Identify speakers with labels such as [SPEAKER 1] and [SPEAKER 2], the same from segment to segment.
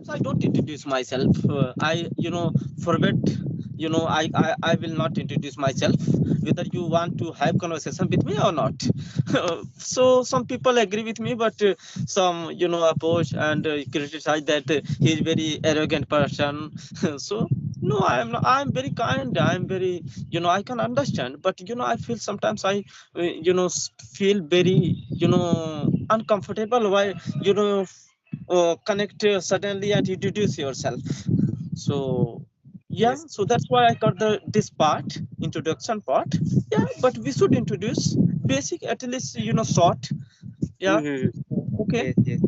[SPEAKER 1] I don't introduce myself. I, forbid, I will not introduce myself, whether you want to have conversation with me or not. So some people agree with me, but some, oppose and criticize that he is very arrogant person. So no, I am not. I am very kind. I am very, I can understand, but I feel sometimes I, feel very, uncomfortable. Why, connect suddenly and introduce yourself. So yeah,
[SPEAKER 2] Yes.
[SPEAKER 1] so that's why I got this part, introduction part. Yeah, but we should introduce basic, at least, short. Yeah.
[SPEAKER 2] Mm-hmm.
[SPEAKER 1] Okay.
[SPEAKER 2] Yes, yes,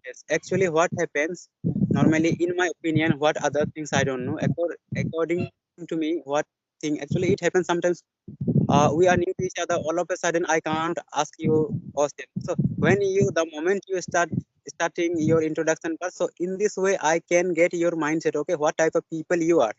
[SPEAKER 2] yes. Actually, what happens normally, in my opinion, what other things I don't know. According to me, what thing actually it happens sometimes. We are new to each other. All of a sudden, I can't ask you question. So when the moment you starting your introduction part, so in this way, I can get your mindset. Okay, what type of people you are.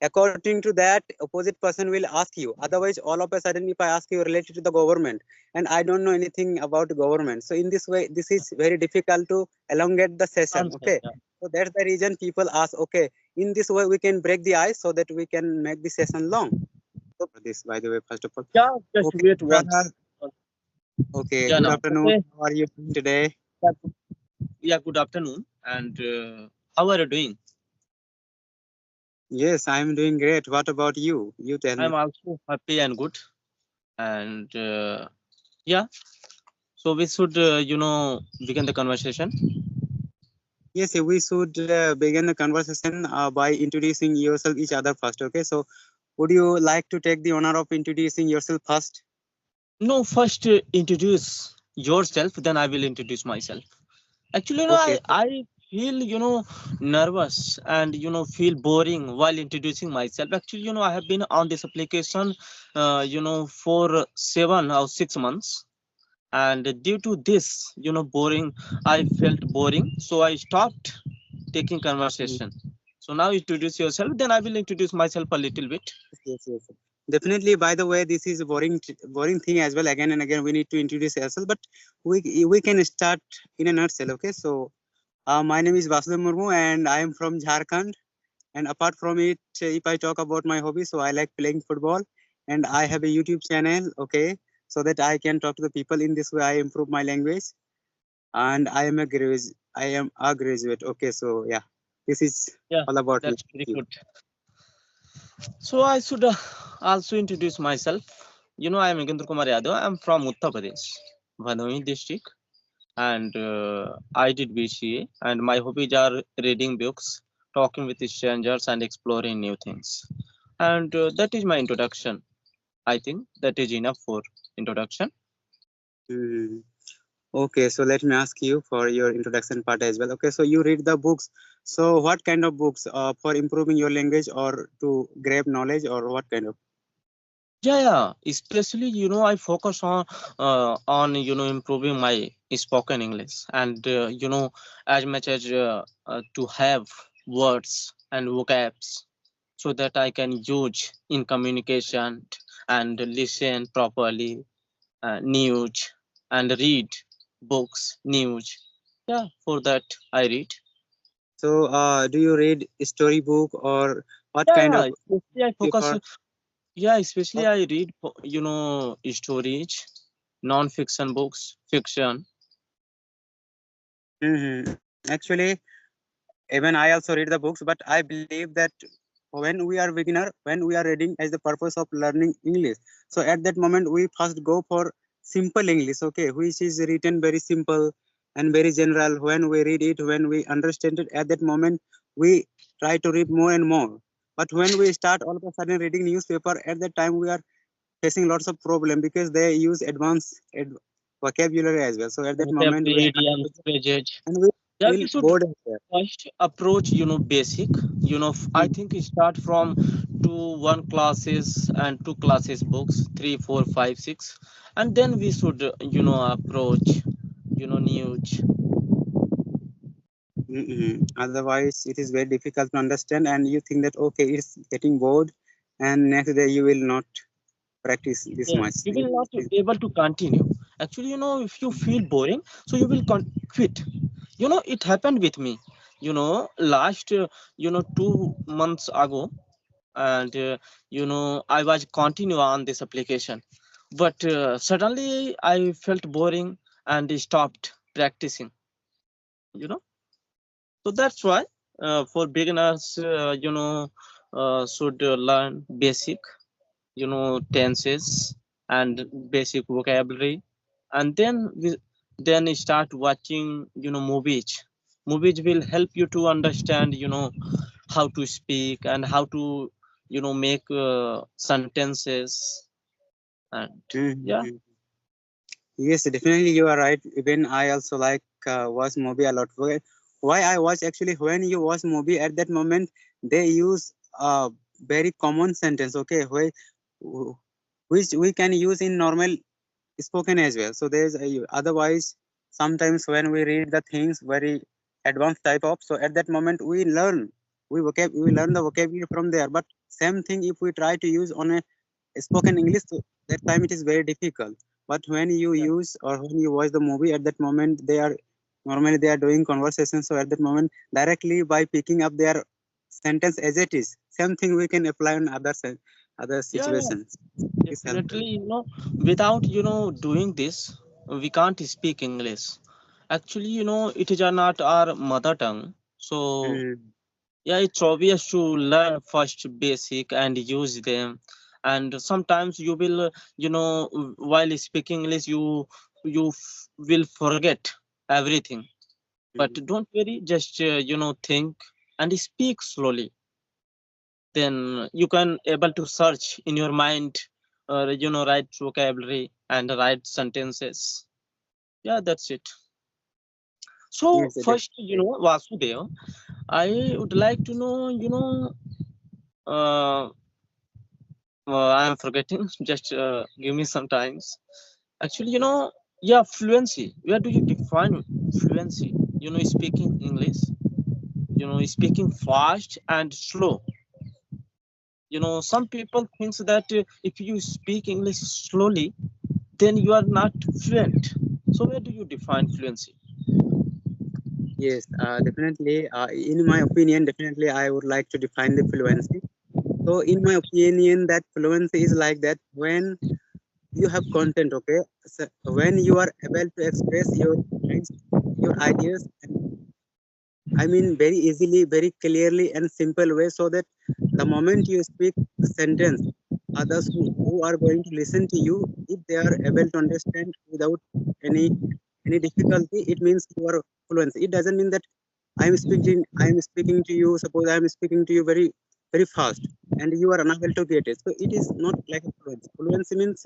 [SPEAKER 2] According to that, opposite person will ask you. Otherwise, all of a sudden, if I ask you related to the government, and I don't know anything about government, so in this way, this is very difficult to elongate the session.
[SPEAKER 1] Answer.
[SPEAKER 2] Okay,
[SPEAKER 1] Yeah.
[SPEAKER 2] so that's the reason people ask. Okay, in this way, we can break the ice so that we can make the session long. So for this, by the way, first of all,
[SPEAKER 1] Yeah, just
[SPEAKER 2] okay,
[SPEAKER 1] wait
[SPEAKER 2] brother.
[SPEAKER 1] once.
[SPEAKER 2] Okay,
[SPEAKER 1] Yeah,
[SPEAKER 2] good
[SPEAKER 1] now.
[SPEAKER 2] afternoon.
[SPEAKER 1] Okay.
[SPEAKER 2] How are you doing today?
[SPEAKER 1] Yeah, yeah, good afternoon. And how are you doing?
[SPEAKER 2] Yes, I'm doing great. What about you? You tell
[SPEAKER 1] I'm
[SPEAKER 2] me.
[SPEAKER 1] also happy and good. And yeah, so we should, begin the conversation.
[SPEAKER 2] Yes, we should begin the conversation by introducing yourself each other first. Okay, so would you like to take the honor of introducing yourself first?
[SPEAKER 1] No, first introduce yourself, then I will introduce myself. Actually,
[SPEAKER 2] Okay,
[SPEAKER 1] I feel, nervous and, feel boring while introducing myself. Actually, I have been on this application, for 7 or 6 months. And due to this, boring, I felt boring. So I stopped taking
[SPEAKER 2] mm,
[SPEAKER 1] conversation. So now introduce yourself, then I will introduce myself a little bit.
[SPEAKER 2] yes, yes, yes. Definitely. By the way, this is a boring thing as well. Again and again, we need to introduce ourselves, but we can start in a nutshell. Okay, so my name is Vasudev Murmu, and I am from Jharkhand. And apart from it, if I talk about my hobby, so I like playing football, and I have a YouTube channel. Okay, so that I can talk to the people. In this way, I improve my language, and I am a graduate. Okay, so yeah, this is
[SPEAKER 1] Yeah,
[SPEAKER 2] all about me.
[SPEAKER 1] that's very good. So I should also introduce myself. I am Yogendra Kumar Yadav. I'm from Uttar Pradesh, Bhadoi district, and I did BCA. And my hobbies are reading books, talking with strangers, and exploring new things. And that is my introduction. I think that is enough for introduction.
[SPEAKER 2] Mhm. Okay, so let me ask you for your introduction part as well. Okay, so you read the books. So what kind of books for improving your language or to grab knowledge or what kind of?
[SPEAKER 1] Yeah, yeah. Especially, I focus on improving my spoken English, and as much as to have words and vocabs so that I can use in communication and listen properly, news and read books, news. Yeah, for that I read.
[SPEAKER 2] So do you read storybook or what
[SPEAKER 1] Yeah,
[SPEAKER 2] kind
[SPEAKER 1] yeah.
[SPEAKER 2] of
[SPEAKER 1] Especially I focus.
[SPEAKER 2] prefer?
[SPEAKER 1] Yeah, especially I read, stories, non-fiction books, fiction.
[SPEAKER 2] Actually, even I also read the books, but I believe that when we are beginner, when we are reading as the purpose of learning English, so at that moment we first go for simple English, okay, which is written very simple and very general. When we read it, when we understand it, at that moment we try to read more and more. But when we start all of a sudden reading newspaper, at that time we are facing lots of problem because they use advanced vocabulary as well. So at that moment we are
[SPEAKER 1] Vocabulary, idioms, phrases.
[SPEAKER 2] and we
[SPEAKER 1] Yeah,
[SPEAKER 2] feel
[SPEAKER 1] we should
[SPEAKER 2] bored as well.
[SPEAKER 1] first approach, basic. I think you start from two, one classes and two classes books, 3, 4, 5, 6, and then we should, approach, news.
[SPEAKER 2] Otherwise, it is very difficult to understand, and you think that okay, it's getting bored, and next day you will not practice this
[SPEAKER 1] Yes,
[SPEAKER 2] much.
[SPEAKER 1] you will not be able to continue. Actually, if you feel boring, so you will quit. It happened with me. last 2 months ago, and I was continue on this application, but suddenly I felt boring and stopped practicing. you know so that's why, for beginners, should learn basic, tenses and basic vocabulary, and then start watching movies will help you to understand how to speak and how to make sentences. And yeah.
[SPEAKER 2] Mhm. Yes, definitely you are right. Even I also like watch movie a lot. Why I watch actually when you watch movie at that moment they use a very common sentence, okay, which we can use in normal spoken as well. So there's otherwise sometimes when we read the things very advanced type of, so at that moment we learn we learn the vocabulary from there. But same thing if we try to use on a spoken English, so that time it is very difficult. But when you
[SPEAKER 1] Yeah.
[SPEAKER 2] use or when you watch the movie at that moment, they are normally they are doing conversation. So at that moment, directly by picking up their sentence as it is, same thing we can apply on other
[SPEAKER 1] Yeah,
[SPEAKER 2] situations. It's helpful.
[SPEAKER 1] definitely. Without doing this, we can't speak English. Actually, it is not our mother tongue. So
[SPEAKER 2] Mm,
[SPEAKER 1] yeah, it's obvious to learn first basic and use them. And sometimes you will, while speaking English, will forget everything. But
[SPEAKER 2] mm.
[SPEAKER 1] don't worry, just think and speak slowly. Then you can able to search in your mind, write vocabulary and write sentences. Yeah, that's it. So
[SPEAKER 2] Yes, it is.
[SPEAKER 1] first, Vasudev, I would like to know, uh, I am forgetting. Just give me some times. Actually, yeah, fluency. Where do you define fluency? Speaking English. Speaking fast and slow. Some people thinks that if you speak English slowly, then you are not fluent. So where do you define fluency?
[SPEAKER 2] Yes, definitely. In my opinion, definitely I would like to define the fluency. So in my opinion, that fluency is like that when you have content, okay, so when you are able to express your feelings, your ideas, and I mean very easily, very clearly and simple way, so that the moment you speak a sentence, others who are going to listen to you, if they are able to understand without any any difficulty, it means you are fluent. It doesn't mean that I'm speaking to you, suppose I'm speaking to you very very fast and you are unable to get it, so it is not like a fluency. Fluency means,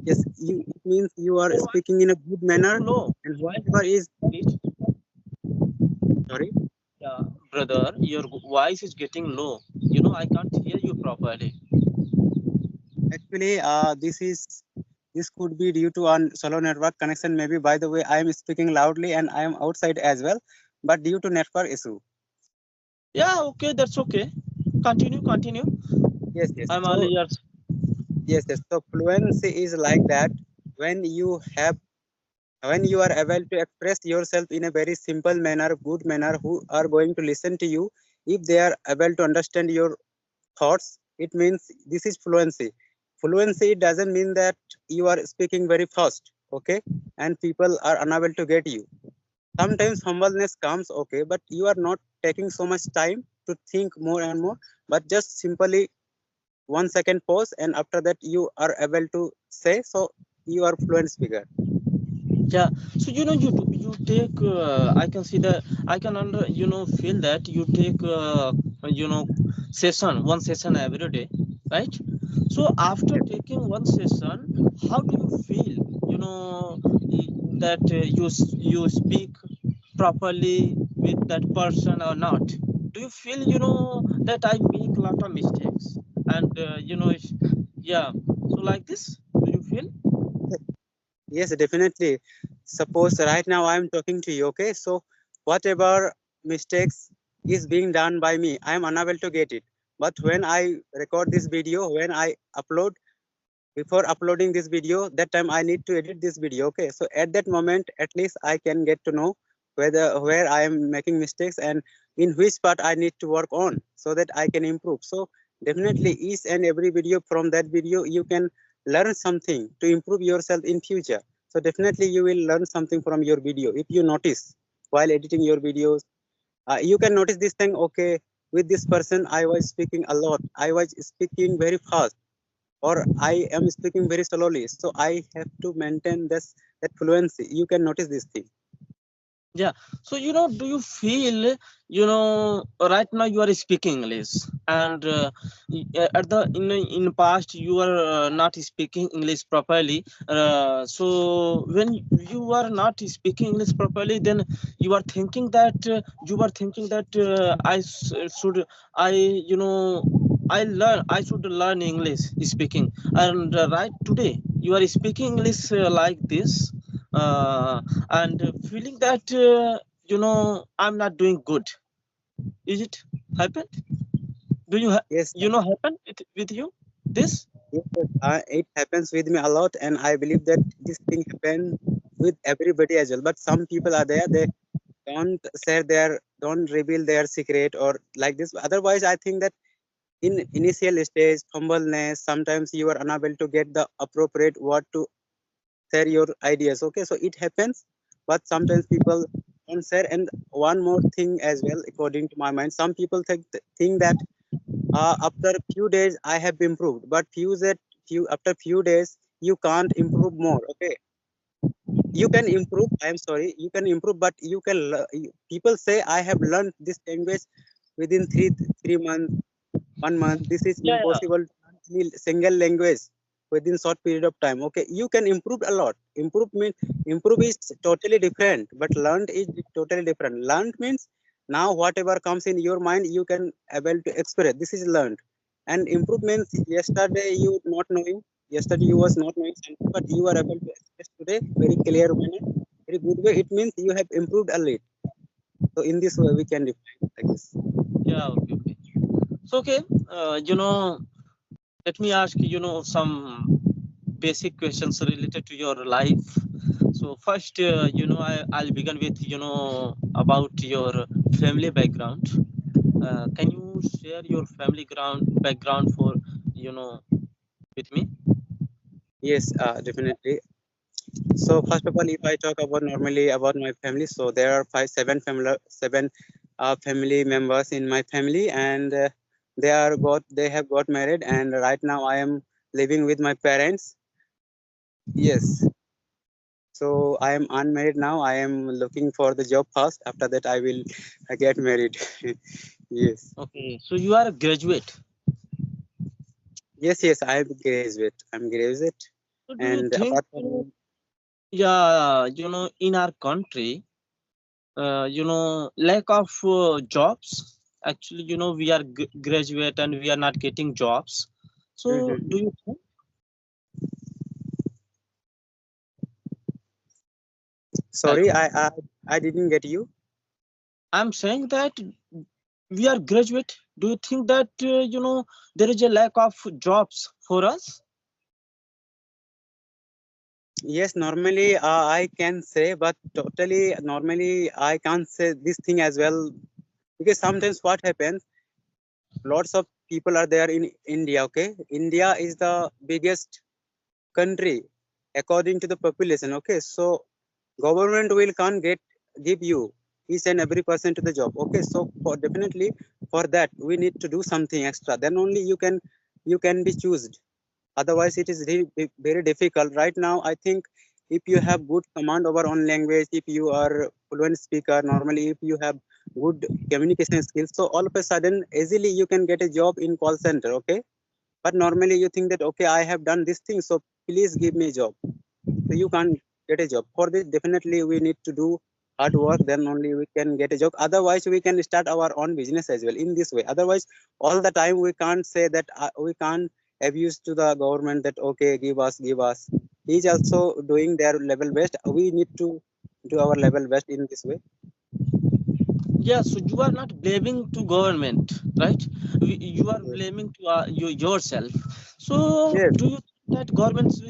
[SPEAKER 2] yes, it means you are
[SPEAKER 1] Your voice
[SPEAKER 2] speaking in a good
[SPEAKER 1] is
[SPEAKER 2] manner,
[SPEAKER 1] getting low.
[SPEAKER 2] and
[SPEAKER 1] Can
[SPEAKER 2] whatever is,
[SPEAKER 1] you please?
[SPEAKER 2] sorry,
[SPEAKER 1] Yeah, brother, your voice is getting low. I can't hear you properly.
[SPEAKER 2] actually, this could be due to an solo network connection. Maybe by the way, I am speaking loudly and I am outside as well, but due to network issue.
[SPEAKER 1] Yeah, okay, that's okay. Continue, continue.
[SPEAKER 2] Yes, yes.
[SPEAKER 1] I'm all
[SPEAKER 2] So
[SPEAKER 1] ears.
[SPEAKER 2] yes, yes. So fluency is like that when you have when you are able to express yourself in a very simple manner, good manner, who are going to listen to you. If they are able to understand your thoughts, it means this is fluency. Fluency doesn't mean that you are speaking very fast, okay, and people are unable to get you. Sometimes humbleness comes, okay, but you are not taking so much time to think more and more, but just simply 1 second pause, and after that you are able to say, so you are fluent speaker.
[SPEAKER 1] Yeah. So you take. I can see that. I can feel that you take you know session one session every day, right? So after
[SPEAKER 2] Yes.
[SPEAKER 1] taking one session, how do you feel? That you speak properly with that person or not? Do you feel that I make a lot of mistakes and yeah? So like this, do you feel?
[SPEAKER 2] Yes, definitely. Suppose right now I am talking to you, okay? So whatever mistakes is being done by me, I am unable to get it. But when I record this video, when I upload, before uploading this video, that time I need to edit this video, okay? So at that moment, at least I can get to know. where I am making mistakes and in which part I need to work on so that I can improve. So definitely each and every video, from that video you can learn something to improve yourself in future. So definitely you will learn something from your video. If you notice while editing your videos, you can notice this thing. Okay, with this person I was speaking a lot, I was speaking very fast, or I am speaking very slowly, so I have to maintain this that fluency. You can notice this thing.
[SPEAKER 1] Yeah. So, do you feel, right now you are speaking English, and at the in past you are not speaking English properly. So when you are not speaking English properly, then you are thinking that should I you know I should learn English speaking, and right today you are speaking English like this. And feeling that I'm not doing good. Is it happened? Do you
[SPEAKER 2] Yes,
[SPEAKER 1] happen with you this?
[SPEAKER 2] yes, yes. It happens with me a lot, and I believe that this thing happen with everybody as well. But some people are there, they don't reveal their secret or like this. Otherwise, I think that in initial stage, humbleness, sometimes you are unable to get the appropriate word to share your ideas. Okay, so it happens, but sometimes people don't share. And one more thing as well, according to my mind, some people think that after few days I have improved, but few after few days you can't improve more. Okay, you can improve. I am sorry, you can improve, but people say I have learned this language within three months, 1 month. This is
[SPEAKER 1] Yeah, yeah,
[SPEAKER 2] impossible to learn any single language within short period of time. Okay, you can improve a lot. Improve is totally different, but learned is totally different. Learned means now whatever comes in your mind you can able to express. This is learned. And improve means yesterday you not knowing, yesterday you was not knowing something, but you are able to express today very clear manner, very good way. It means you have improved a little. So in this way we can define like this.
[SPEAKER 1] yeah. Okay, okay. So okay, let me ask some basic questions related to your life. So first, I'll begin with about your family background. Can you share your family ground background for with me?
[SPEAKER 2] Yes, definitely. So first of all, if I talk about normally about my family, so there are seven family members in my family, and they have got married, and right now I am living with my parents. Yes, so I am unmarried now. I am looking for the job first. After that, I will get married. Yes,
[SPEAKER 1] Okay, so you are a graduate.
[SPEAKER 2] yes, yes. I am graduate. I'm graduate,
[SPEAKER 1] So do you
[SPEAKER 2] and
[SPEAKER 1] think,
[SPEAKER 2] apart from
[SPEAKER 1] yeah, in our country, lack of jobs. Actually, we are graduate and we are not getting jobs. So
[SPEAKER 2] Mhm.
[SPEAKER 1] do you think?
[SPEAKER 2] Sorry,
[SPEAKER 1] Hello,
[SPEAKER 2] I didn't get you.
[SPEAKER 1] I'm saying that we are graduate. Do you think that there is a lack of jobs for us?
[SPEAKER 2] Yes, normally I can say, but totally normally I can't say this thing as well, because sometimes what happens, lots of people are there in India. Okay, India is the biggest country according to the population. Okay, so government will can't give you each and every person to the job. Okay, so for definitely for that we need to do something extra. Then only you can be chosen. Otherwise it is very difficult right now. I think if you have good command over own language, if you are fluent speaker, normally if you have good communication skills, so all of a sudden easily you can get a job in call center. Okay, but normally you think that okay, I have done this thing, so please give me a job. So you can't get a job. For this definitely we need to do hard work, then only we can get a job. Otherwise we can start our own business as well in this way. Otherwise all the time we can't say that we can't abuse to the government that okay, give us. He's also doing their level best, we need to do our level best in this way.
[SPEAKER 1] Yeah, so you are not blaming to government, right? You are
[SPEAKER 2] Yes,
[SPEAKER 1] blaming to yourself. So
[SPEAKER 2] yes.
[SPEAKER 1] do you think that governments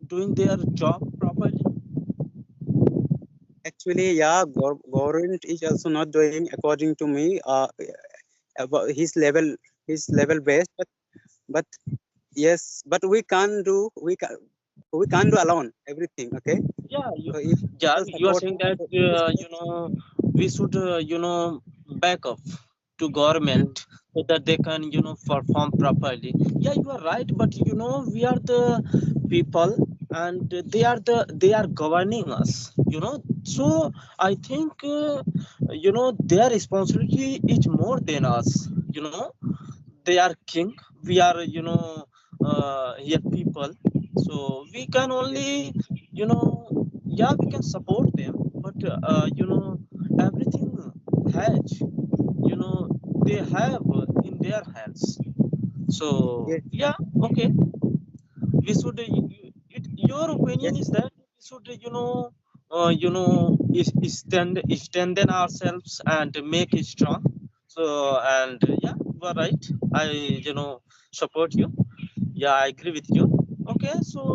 [SPEAKER 1] doing their job properly?
[SPEAKER 2] actually, yeah, government is also not doing according to me. About his level best, but yes, but we can't do alone everything. Okay,
[SPEAKER 1] Yeah,
[SPEAKER 2] so if
[SPEAKER 1] yeah,
[SPEAKER 2] people
[SPEAKER 1] you are
[SPEAKER 2] support,
[SPEAKER 1] saying that
[SPEAKER 2] support,
[SPEAKER 1] we should back up to
[SPEAKER 2] mm,
[SPEAKER 1] government so that they can perform properly. Yeah, you are right, but we are the people, and they are governing us. So I think their responsibility is more than us. you know they are king, we are here people, so we can
[SPEAKER 2] yes,
[SPEAKER 1] only you know yeah, we can support them, but everything has you know they have in their hands. So
[SPEAKER 2] yes,
[SPEAKER 1] yeah, okay, we should your opinion
[SPEAKER 2] yes,
[SPEAKER 1] is that we should strengthen ourselves and make it strong. So, and yeah, you are right, I support you. Yeah, I agree with you. Okay, so